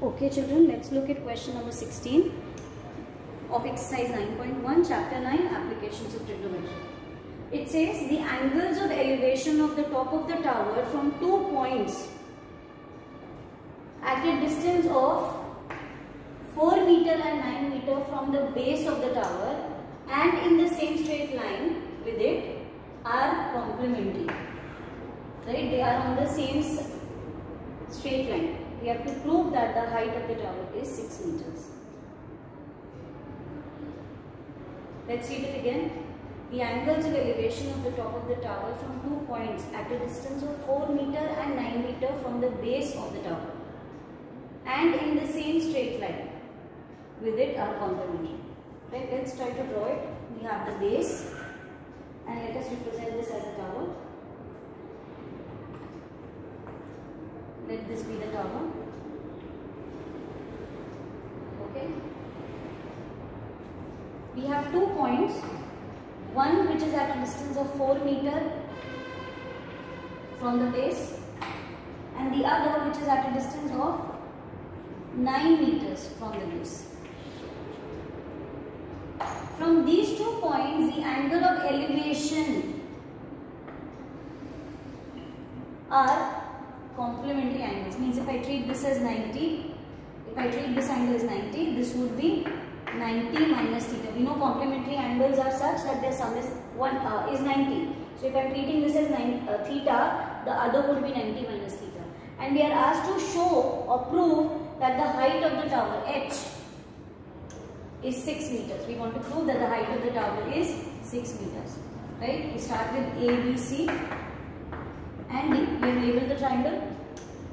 Okay children, let's look at question number 16 of exercise 9.1 chapter 9 applications of trigonometry. It says the angles of elevation of the top of the tower from 2 points at a distance of 4 meter and 9 meter from the base of the tower and in the same straight line with it are complementary. Right? They are on the same straight line. We have to prove that the height of the tower is 6 meters. Let's read it again. The angles of elevation of the top of the tower from 2 points at a distance of 4 meter and 9 meter from the base of the tower and in the same straight line with it are complementary. Right? Let's try to draw it. We have the base and let us represent this as a tower. Let this be the tower. Okay. We have 2 points. One which is at a distance of 4 meter from the base and the other which is at a distance of 9 meters from the base. From these 2 points, the angle of elevation are complementary angles. Means if I treat this as 90, if I treat this angle as 90, this would be 90 minus theta. We know complementary angles are such that their sum is 90. So if I am treating this as theta, the other would be 90 minus theta. And we are asked to show or prove that the height of the tower H is 6 meters. We want to prove that the height of the tower is 6 meters. Right? We start with A, B, C and D. We have labeled the triangle.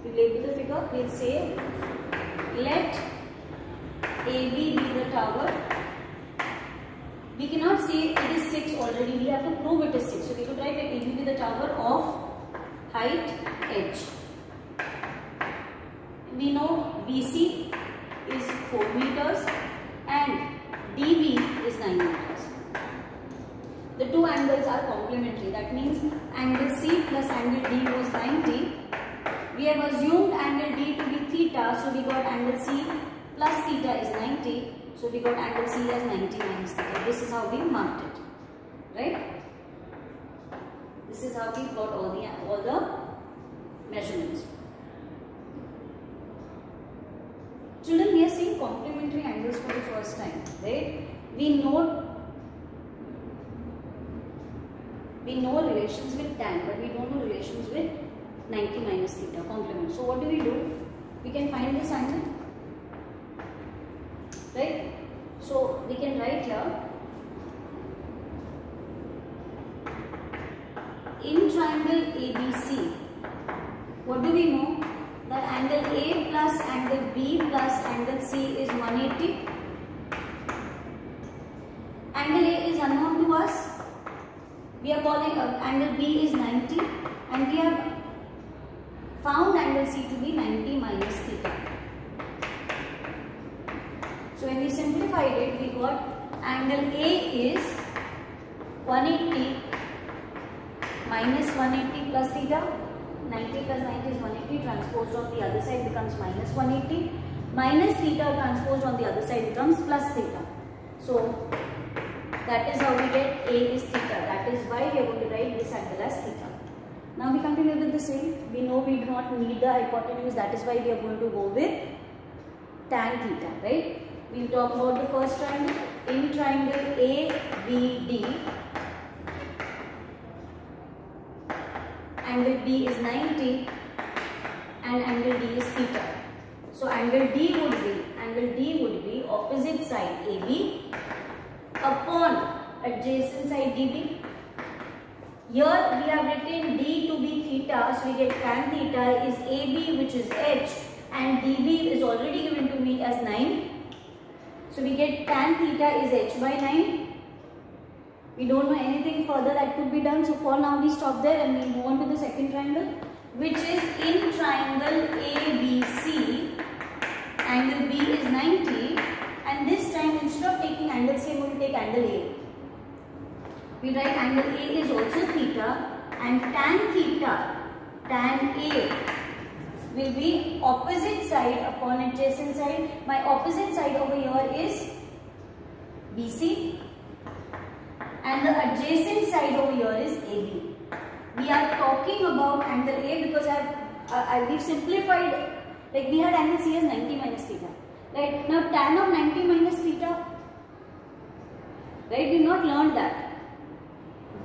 We label the figure. We will say let AB be the tower. We cannot say it is 6 already. We have to prove it is 6. So we could write that AB be the tower of height H. We know BC is 4 meters and DB is 9 meters. The two angles are complementary. That means angle C plus angle D was 90. We have assumed angle D to be theta, so we got angle C plus theta is 90. So we got angle C as 90 minus theta. This is how we marked it. Right? This is how we got all the measurements. Children, we are seeing complementary angles for the first time. Right? We know relations with tan, but we don't know relations with 90 minus theta, complement. So what do? We can find this angle. Right? So we can write here, in triangle ABC, what do we know? That angle A plus angle B plus angle C is 180. Angle A is unknown to us. We are calling angle B is 90 and we have found angle C to be 90 minus theta. So when we simplified it, we got angle A is 180 minus 180 plus theta. 90 plus 90 is 180, transposed on the other side becomes minus 180. Minus theta transposed on the other side becomes plus theta. So that is how we get A is theta. That is why we are going to write this angle as theta. Now we continue with the same. We know we do not need the hypotenuse. That is why we are going to go with tan theta. Right? We will talk about the first triangle. In triangle ABD, angle B is 90 and angle D is theta. So angle D would be opposite side AB upon adjacent side DB. Here we have written D to be theta, so we get tan theta is AB, which is H, and DB is already given to me as 9. So we get tan theta is H by 9. We don't know anything further that could be done, so for now we stop there and we move on to the second triangle, which is in triangle ABC, angle B is 90, and this time instead of taking angle C, I am going to take angle A. We write angle A is also theta and tan theta, tan A will be opposite side upon adjacent side. My opposite side over here is BC and the adjacent side over here is AB. We are talking about angle A because we've simplified, like we had angle C as 90 minus theta. Right, now tan of 90 minus theta, right, we have not learned that.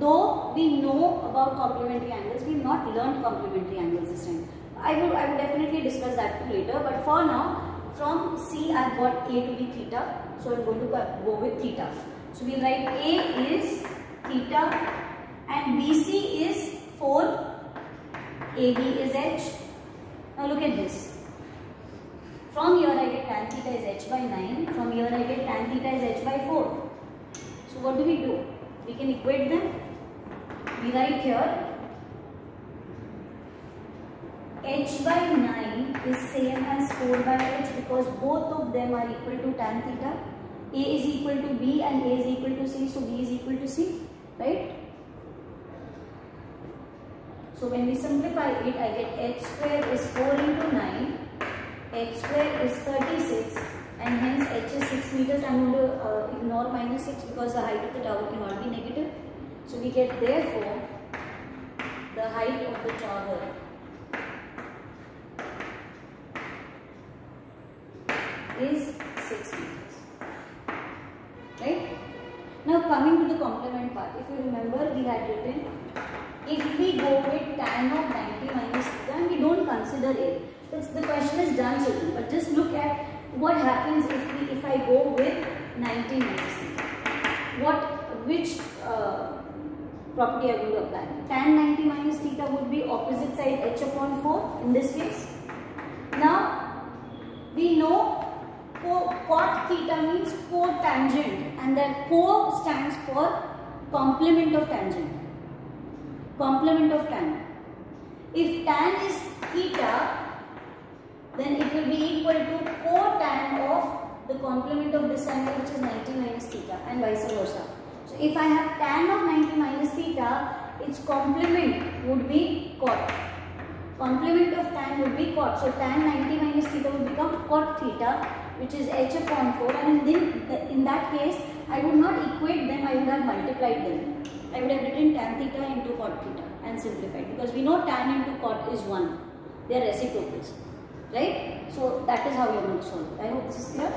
Though we know about complementary angles, we have not learned complementary angles this time. I would definitely discuss that too later, but for now, from C I have got A to be theta, so I am going to go with theta. So we write A is theta and BC is 4, AB is H. Now look at this. From here I get tan theta is H by 9, from here I get tan theta is H by 4. So what do? We can equate them. We write here H by 9 is same as 4 by H because both of them are equal to tan theta. A is equal to B and A is equal to C, so B is equal to C, right? So when we simplify it, I get H square is 4 into 9, H square is 36 and hence H is 6 meters. I am going to ignore minus 6 because the height of the tower cannot be negative. So we get therefore the height of the tower is 6 meters. Right? Now coming to the complement part, if you remember we had written, if we go with tan of 90 minus theta and we don't consider A, the question is done children, but just look at what happens if I go with 90 minus theta. Which property are going to apply? Tan 90 minus theta would be opposite side H upon 4 in this case. Now we know cot theta means cotangent and that co stands for complement of tangent. Complement of tan. If tan is theta, then it will be equal to cotan of the complement of this angle which is 90 minus theta and vice versa. So if I have tan of 90 minus theta, its complement would be cot. Complement of tan would be cot. So tan 90 minus theta would become cot theta, which is H upon 4, and then in that case I would not equate them, I would have multiplied them. I would have written tan theta into cot theta and simplified because we know tan into cot is 1. They are reciprocals, right? So that is how we are going to solve it. I hope this is clear.